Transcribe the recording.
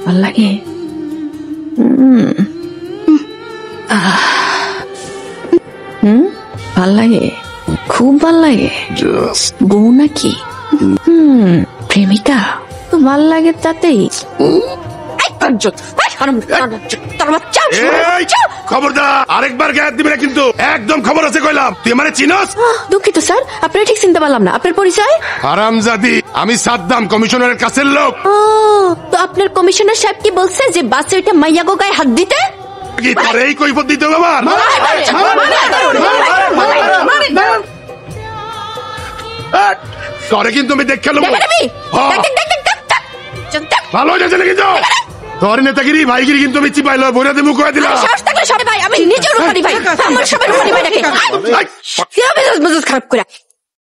ভাল লাগে ভাল লাগে, খুব ভাল লাগে। বউ নাকি? প্রেমিকা তো ভাল লাগে তাতেই। খবরদার, আরেকবার গায়ে দিবি না কিন্তু, একদম খবর আছে কইলাম। তুই মানে চিনস? দুঃখিত স্যার, আপনারা ঠিক চিনতে পারলাম না। আপনার পরিচয়? হারামজাদি, আমি সাদ্দাম, কমিশনারের কাছের লোক। তো আপনার কমিশনার সাহেব কি বলছে যে বাসে ওইটা মাইয়া গো গায়ে হাত দিতে? তোর এই কৈফত দিতে হবে আমার? তোরে কিন্তু আমি দেখে নেবো। ভালো হয়ে যাচ্ছে না কিন্তু তোর নেতাগিরি ভাইগিরি কিন্তু আমি চিপাইল ভরে দিয়ে মুখ করে দিলাম। আমি নিজের উপরই ভাই, আমার সবার উপরই ভাই। খারাপ করে